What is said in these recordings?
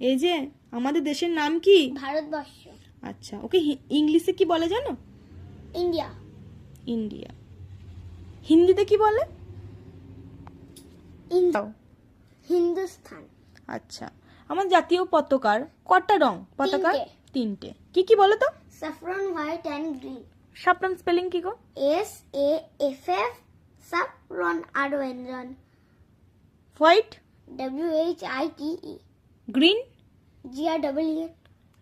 এই যে আমাদের দেশের নাম কি? ভারতবর্ষ। আচ্ছা, ওকে ইংলিশে কি বলে জানো? ইন্ডিয়া। ইন্ডিয়া। হিন্দিতে কি বলে? হিন্দুস্তান। আচ্ছা, আমার জাতীয় পতাকার কটা রং? পতাকার তিনটে। কি কি বলো তো? Saffron, white and green. Saffron spelling কি গো? SAFF, স্যাফরন আর ওয়েনজন। White? WHITE। Green? GREE।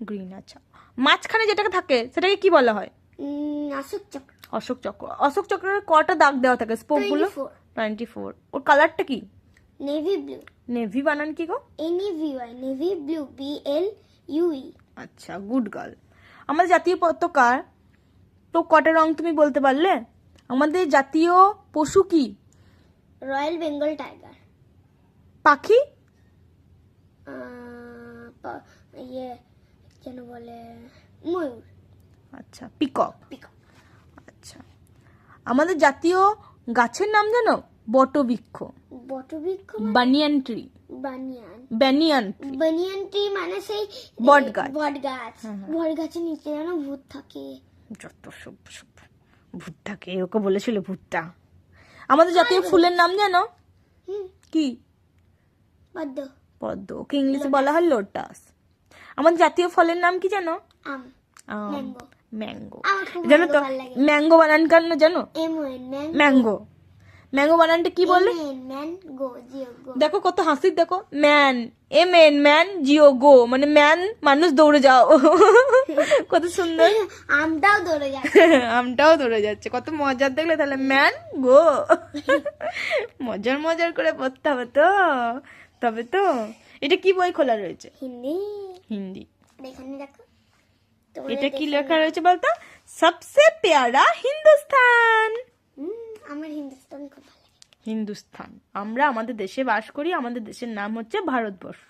Green. আচ্ছা, মাঝখানে যেটাকে থাকে সেটাকে কি বলা হয়? অশোক চক্র। অশোক চক্র। অশোক চক্রের কটা দাগ দেওয়া থাকে? স্পোক গুলো? 24। ওর কালারটা কি? Navy blue. নেভি বানান কি গো? NEVY, navy blue, BLUE। আচ্ছা, গুড গার্ল। আমাদের জাতীয় পতাকার তো কটা রং তুমি বলতে পারলে? আমাদের জাতীয় পশু কি? Royal Bengal tiger. পাখি? ইয়ে কেন বলে, ময়ূর। আচ্ছা, পিকক। পিকক। আচ্ছা, আমাদের জাতীয় গাছের নাম জানো? বটবৃক্ষ। বটবৃক্ষ? Banyan tree. Banyan. Banyan. Banyan tree মানে সেই বট গাছ। বট গাছ। বট গাছের নিচে যেন ভূত থাকে। যত সব সব ভূত থাকে, ওকে বলেছিল ভূতটা। আমাদের জাতীয় ফুলের নাম জানো? কি? পদ্ম। পদ্ম। ওকে ইংলিশে বলা হয় লোটাস। আমাদের জাতীয় ফলের নাম কি জানো? আম। ম্যাঙ্গো। ম্যাঙ্গো। আমার খুব জানো তো ভালো লাগে। ম্যাঙ্গো বানান কেন জানো? ম্যাঙ্গো। ম্যাঙ্গো বানানটা কি বলে? ম্যাঙ্গো, জিওগো। দেখো কত হাসির, দেখো ম্যান, ম্যান, জিও গো, মানে ম্যান মানুষ দৌড়ে যাও। কত সুন্দর। আমটাও দৌড়ে যাচ্ছে। আমটাও দৌড়ে যাচ্ছে, কত মজার দেখলে তাহলে ম্যান গো। মজার মজার করে পড়তে হবে তো, তবে তো। এটা কি বই খোলা রয়েছে? হিন্দি। হিন্দি। এখানে দেখো। এটা কি লেখা রয়েছে বলতো? সবসে প্যারা হিন্দুস্তান। আমার হিন্দুস্তান খুব ভালো লাগে। হিন্দুস্তান। আমরা আমাদের দেশে বাস করি, আমাদের দেশের নাম হচ্ছে ভারতবর্ষ।